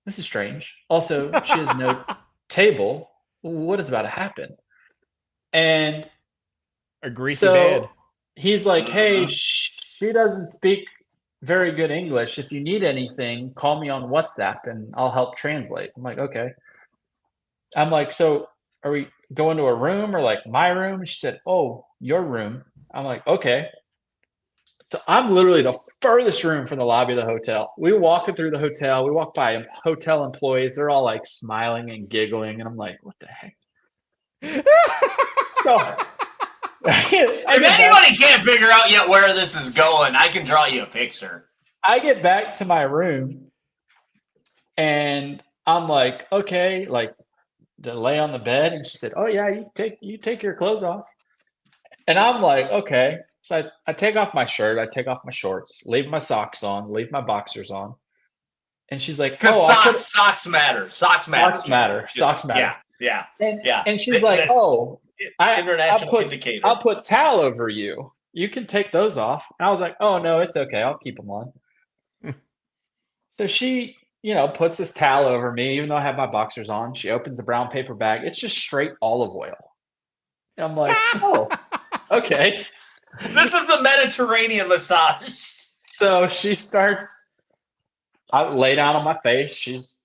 this is strange. Also, she has no table. What is about to happen? And a greasy so bed. he's like, hey, she doesn't speak very good English. If you need anything, call me on WhatsApp and I'll help translate. I'm like, okay. I'm like, so are we going to a room or like my room? She said, oh, your room. I'm like, okay. So I'm literally the furthest room from the lobby of the hotel. We walking through the hotel. We walk by hotel employees. They're all like smiling and giggling. And I'm like, what the heck? So if anybody can't figure out yet where this is going, I can draw you a picture. I get back to my room and I'm like, okay, like to lay on the bed. And she said, oh yeah, you take your clothes off. And I'm like, okay. So I take off my shirt, I take off my shorts, leave my socks on, leave my boxers on. And she's like, because socks matter. Socks matter. Yeah. And she's like, oh, I'll put towel over you. You can take those off. And I was like, oh no, it's okay. I'll keep them on. So she, puts this towel over me, even though I have my boxers on. She opens the brown paper bag. It's just straight olive oil. And I'm like, oh, okay. This is the Mediterranean massage. So she starts, I lay down on my face. She's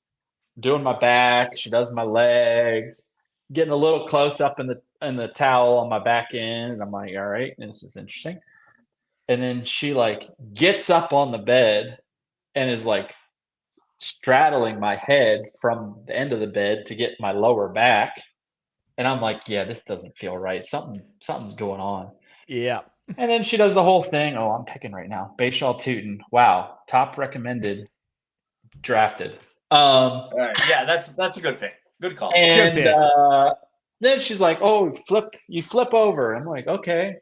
doing my back. She does my legs, getting a little close up in the towel on my back end. And I'm like, all right, this is interesting. And then she like gets up on the bed and is like straddling my head from the end of the bed to get my lower back. And I'm like, yeah, this doesn't feel right. Something's going on. Yeah. And then she does the whole thing. Oh, I'm picking right now. Bayshall Tootin. Wow. Top recommended. Drafted. All right. Yeah, that's a good pick. Good call. And good pick. Then she's like, oh, you flip over. I'm like, okay.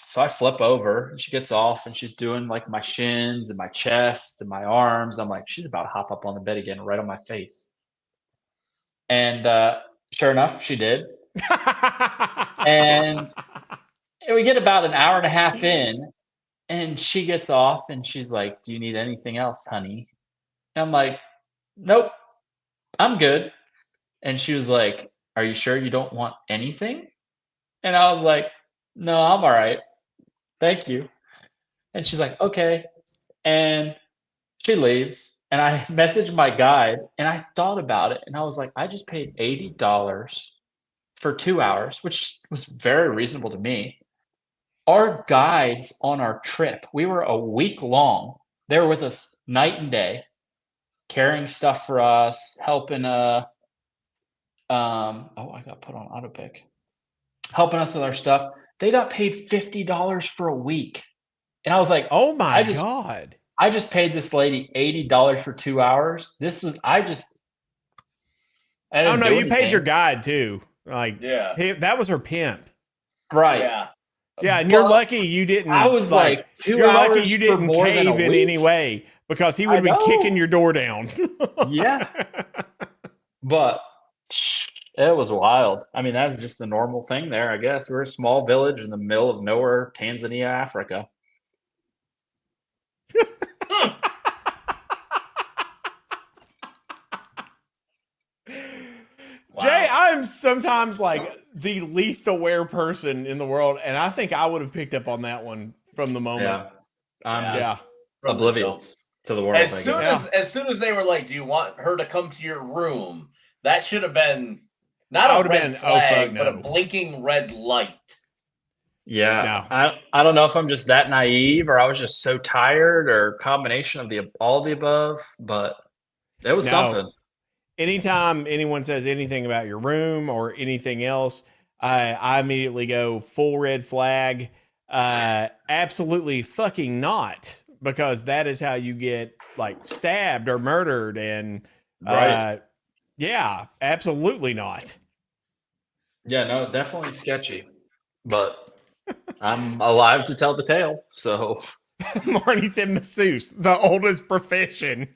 So I flip over and she gets off and she's doing like my shins and my chest and my arms. I'm like, she's about to hop up on the bed again, right on my face. And sure enough, she did. And we get about an hour and a half in and she gets off and she's like, do you need anything else, honey? And I'm like, nope, I'm good. And she was like, are you sure you don't want anything? And I was like, no, I'm all right. Thank you. And she's like, okay. And she leaves. And I messaged my guide and I thought about it. And I was like, I just paid $80 for 2 hours, which was very reasonable to me. Our guides on our trip, we were a week long. They were with us night and day, carrying stuff for us, helping I got put on autopic. Helping us with our stuff. They got paid $50 for a week. And I was like, oh my God. I just paid this lady $80 for 2 hours. Oh no, you paid your guide too. Like, yeah, that was her pimp. Right. Yeah. Yeah, and you're lucky you didn't. I was like 2 hours. You're lucky you didn't cave in week. any way because he would have been kicking your door down. Yeah. But it was wild. I mean, that's just a normal thing there, I guess. We're a small village in the middle of nowhere, Tanzania, Africa. Wow. Jay, I'm sometimes like the least aware person in the world, and I think I would have picked up on that one from the moment. Yeah. I'm just oblivious to the world. As soon as they were like, do you want her to come to your room? That should have been not a red flag, but a blinking red light. Yeah. No. I don't know if I'm just that naive or I was just so tired or combination of all of the above, but it was something. Anytime anyone says anything about your room or anything else, I immediately go full red flag. Absolutely fucking not, because that is how you get like stabbed or murdered. And yeah, absolutely not. Yeah, no, definitely sketchy, but I'm alive to tell the tale. So Marty said masseuse, the oldest profession.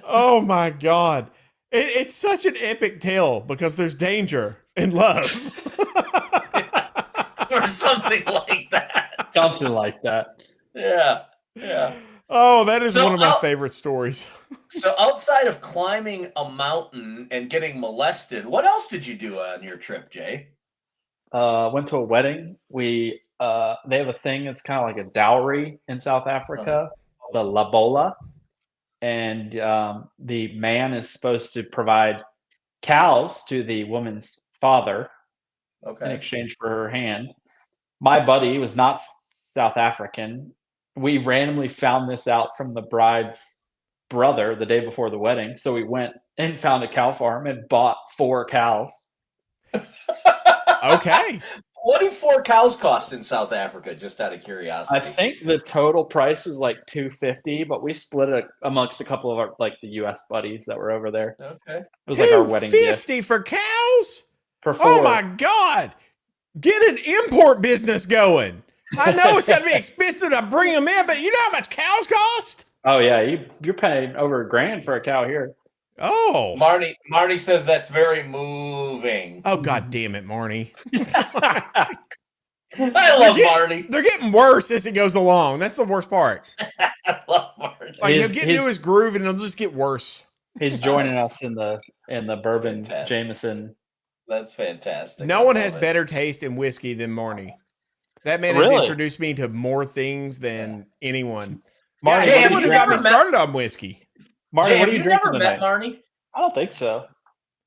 Oh my God. It's such an epic tale because there's danger and love. Or something like that. Something like that. Yeah. Yeah. Oh, that is one of my favorite stories. So outside of climbing a mountain and getting molested, what else did you do on your trip, Jay? Went to a wedding. They have a thing. It's kind of like a dowry in South Africa, the Labola, and the man is supposed to provide cows to the woman's father in exchange for her hand. My buddy was not South African. We randomly found this out from the bride's brother the day before the wedding. So we went and found a cow farm and bought 4 cows. Okay. What do 4 cows cost in South Africa? Just out of curiosity. I think the total price is like $250, but we split it amongst a couple of our the U.S. buddies that were over there. Okay. It was like our wedding gift. $250 for cows? For 4. Oh my God. Get an import business going. I know it's going to be expensive to bring them in, but you know how much cows cost? Oh yeah, you're paying over $1,000 for a cow here. Oh, Marty says that's very moving. Oh, God damn it, Marnie. I love Marty. They're getting worse as it goes along. That's the worst part. I love Marty. Like he'll get into his groove and it'll just get worse. He's joining us in the bourbon Fantastic. Jameson. That's fantastic. No one has better taste in whiskey than Marnie. That man has introduced me to more things than anyone. Marty, he's the one who got me started on whiskey. Marty, what are you drinking never tonight? met Marnie? I don't think so.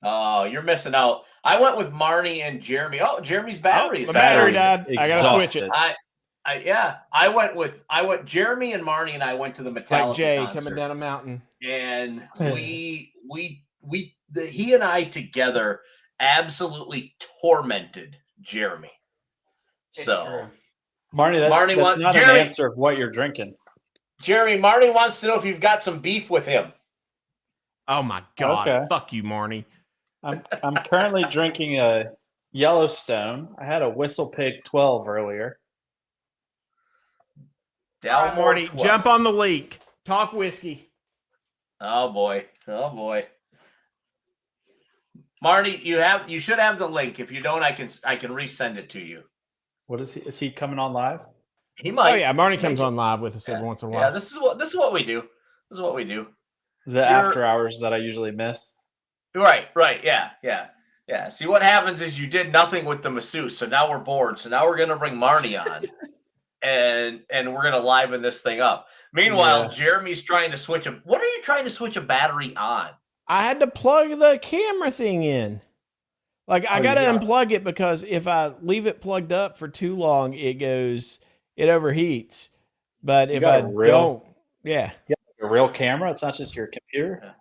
Oh, you're missing out. I went with Marnie and Jeremy. Oh, Jeremy's battery is the battery died. I gotta switch it. I went Jeremy and Marnie and I went to the Metallica like Jay concert. coming down a mountain. And he and I together absolutely tormented Jeremy. So Marty, that's not an answer of what you're drinking. Jeremy, Marty wants to know if you've got some beef with him. Oh my God! Okay. Fuck you, Marnie. I'm currently drinking a Yellowstone. I had a Whistle Pig 12 earlier. Marty, jump on the link. Talk whiskey. Oh boy! Marty, you should have the link. If you don't, I can resend it to you. What is he? Is he coming on live? He might. Oh yeah, Marty comes on live with us every once in a while. Yeah, this is what we do. This is what we do. After hours that I usually miss. Right. Yeah. See, what happens is you did nothing with the masseuse, so now we're bored. So now we're gonna bring Marty on, and we're gonna liven this thing up. Meanwhile, Jeremy's trying to switch a. What are you trying to switch a battery on? I had to plug the camera thing in. Like I gotta unplug it because if I leave it plugged up for too long, it overheats. But if I don't, You have a real camera. It's not just your computer.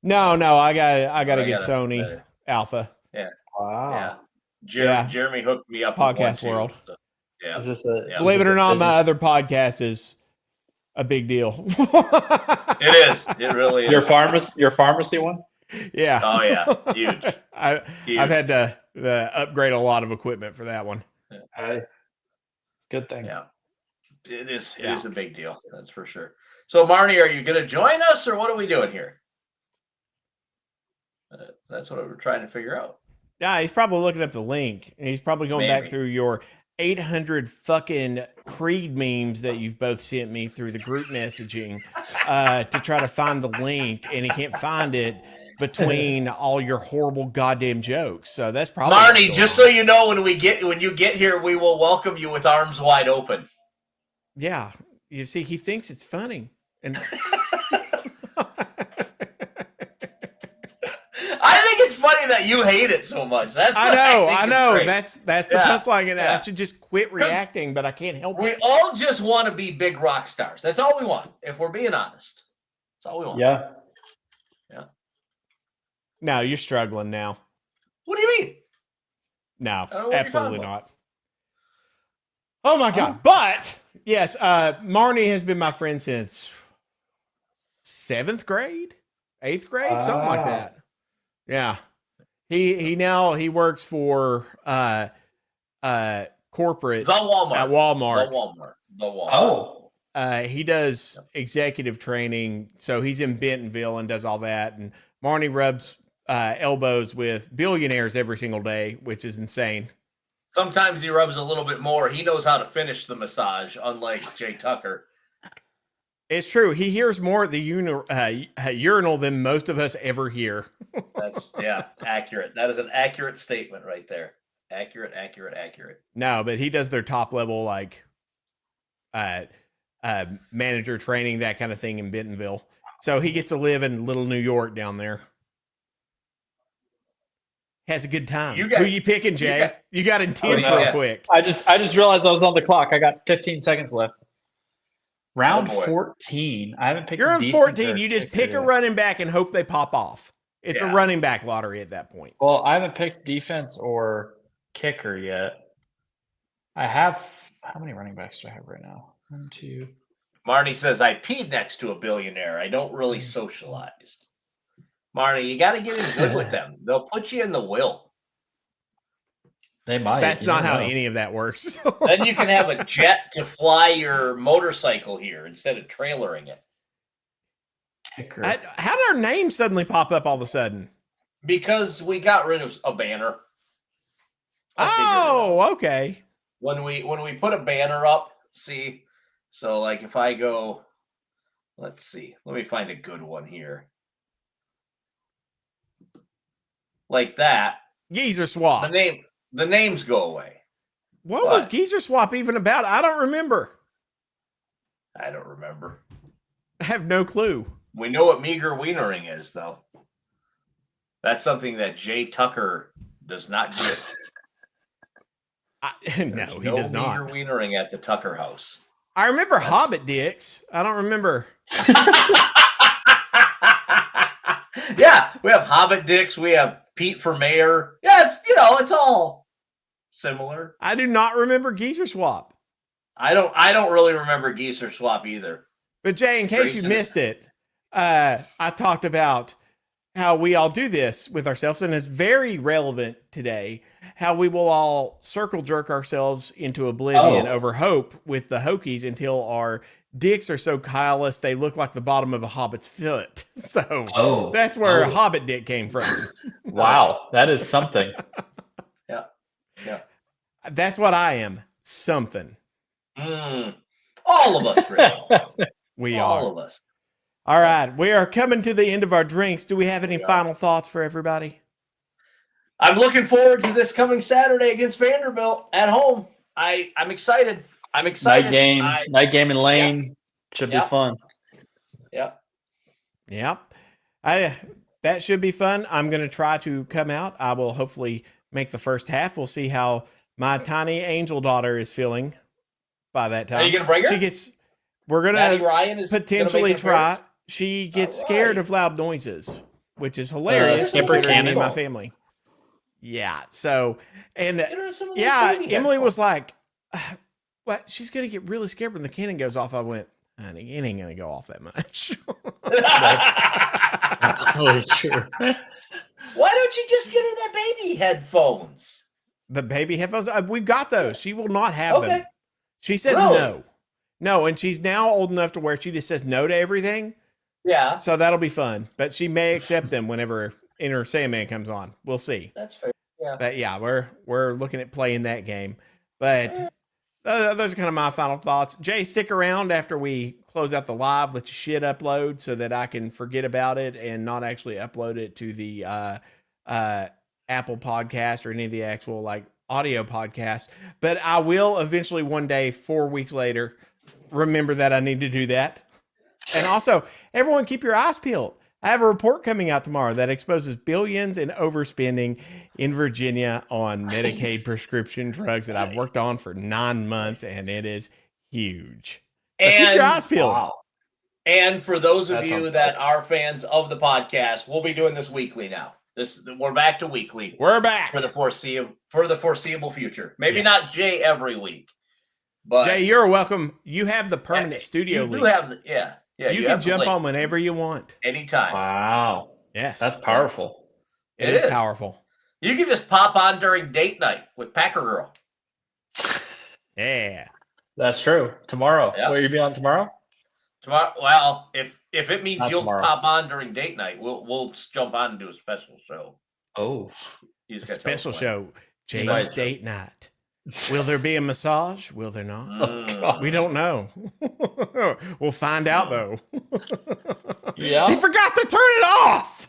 No, I gotta get Sony Alpha. Yeah. Wow. Yeah. Jeremy hooked me up. Podcast World. So, yeah. Is this believe it or not, my other podcast is a big deal. It is. It really is. Your pharmacy one? Yeah. Oh yeah. Huge. I've had to upgrade a lot of equipment for that one. Good thing. Yeah. It is. It is a big deal. That's for sure. So, Marnie, are you going to join us, or what are we doing here? That's what we're trying to figure out. Yeah, he's probably looking up the link, and he's probably going back through your 800 fucking Creed memes that you've both sent me through the group messaging to try to find the link, and he can't find it between all your horrible goddamn jokes. So that's probably Marnie. Just so you know, when you get here, we will welcome you with arms wide open. Yeah, you see, he thinks it's funny, and I think it's funny that you hate it so much. That's what I know. That's the punchline, and I should just quit reacting, but I can't help it. We all just want to be big rock stars. That's all we want. If we're being honest, that's all we want. Yeah. No, you're struggling now. What do you mean? No, absolutely not. Oh my God! But yes, Marnie has been my friend since 7th grade, 8th grade, something like that. Yeah, he works for corporate the Walmart at Walmart. The Walmart. Oh, he does executive training, so he's in Bentonville and does all that. And Marnie rubs elbows with billionaires every single day, which is insane. Sometimes he rubs a little bit more. He knows how to finish the massage, unlike Jay Tucker. It's true. He hears more at the urinal than most of us ever hear. That's accurate. That is an accurate statement right there. Accurate. No, but he does their top level manager training, that kind of thing in Bentonville. So he gets to live in little New York down there. Has a good time. Who you picking, Jay? You got intense real quick. I just realized I was on the clock. I got 15 seconds left. Round 14. I haven't picked. You're on 14. You just pick a running back and hope they pop off. It's a running back lottery at that point. Well, I haven't picked defense or kicker yet. I have how many running backs do I have right now? 1, 2. Marnie says I peed next to a billionaire. I don't really socialize. Marnie, you got to get in good with them. They'll put you in the will. They might. That's not how any of that works. Then you can have a jet to fly your motorcycle here instead of trailering it. How did our name suddenly pop up all of a sudden? Because we got rid of a banner. Oh, okay. When we put a banner up, see, so like if I go, let's see, let me find a good one here. Like that. Geezer Swap. The names go away. What was Geezer Swap even about? I don't remember. I don't remember. I have no clue. We know what meager wienering is, though. That's something that Jay Tucker does not get. No, he does not. Meager wienering at the Tucker house. I remember Hobbit dicks. I don't remember. Yeah, we have Hobbit dicks. We have Pete for mayor. Yeah, it's all similar. I do not remember Geezer Swap. I don't really remember Geezer Swap either. But Jay, in case you missed it, I talked about how we all do this with ourselves, and it's very relevant today, how we will all circle jerk ourselves into oblivion over hope with the Hokies until our dicks are so guileless they look like the bottom of a hobbit's foot. So that's where Hobbit dick came from. Wow, that is something. Yeah. That's what I am. Something. All of us, Rick. We all are. All of us. All right. We are coming to the end of our drinks. Do we have any final thoughts for everybody? I'm looking forward to this coming Saturday against Vanderbilt at home. I'm excited. Night game in Lane. Should be fun. Yep. That should be fun. I'm going to try to come out. I will hopefully make the first half. We'll see how my tiny angel daughter is feeling by that time. Are you going to bring her? We're going to potentially try. She gets scared of loud noises, which is hilarious. Skipper in my family. Yeah. So, Emily was like, "What? She's gonna get really scared when the cannon goes off." I went, "Honey, it ain't gonna go off that much." Totally true. Why don't you just get her that baby headphones? The baby headphones? We've got those. She will not have them. She says no, and she's now old enough to where she just says no to everything. Yeah. So that'll be fun. But she may accept them whenever Inner Sandman comes on. We'll see. That's fair. Yeah. But yeah, we're looking at playing that game. But those are kind of my final thoughts. Jay, stick around after we close out the live. Let your shit upload so that I can forget about it and not actually upload it to the Apple podcast or any of the actual audio podcasts. But I will eventually one day, 4 weeks later, remember that I need to do that. And also, everyone keep your eyes peeled. I have a report coming out tomorrow that exposes billions in overspending in Virginia on Medicaid prescription drugs that I've worked on for 9 months, and it is huge. So keep your eyes peeled. Wow. And for those of you that are fans of the podcast, we'll be doing this weekly now. We're back to weekly. We're back for the foreseeable future. Maybe not Jay every week, but Jay, you're welcome. You have the permanent studio link. Yeah, you can jump on whenever you want. Anytime. Wow. Yes. That's powerful. It is powerful. You can just pop on during date night with Packer Girl. Yeah. That's true. Tomorrow. Yep. Will you be on tomorrow? Tomorrow, well, if it means Not you'll tomorrow. pop on during date night, we'll jump on and do a special show. Oh, You A just gotta special tell us show. James Right. date night. Will there be a massage? Will there not? when. Oh, God. We don't know. We'll find out though. Yeah. He forgot to turn it off.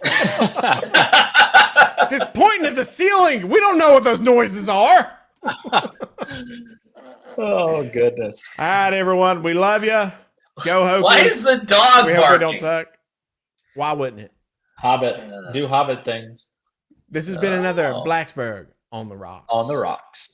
Just pointing at the ceiling. We don't know what those noises are. Oh, goodness. All right, everyone. We love you. Go Hokies. Why is the dog we hope we barking? don't suck. Why wouldn't it? Hobbit. Do Hobbit things. This has been another Blacksburg on the Rocks. On the rocks.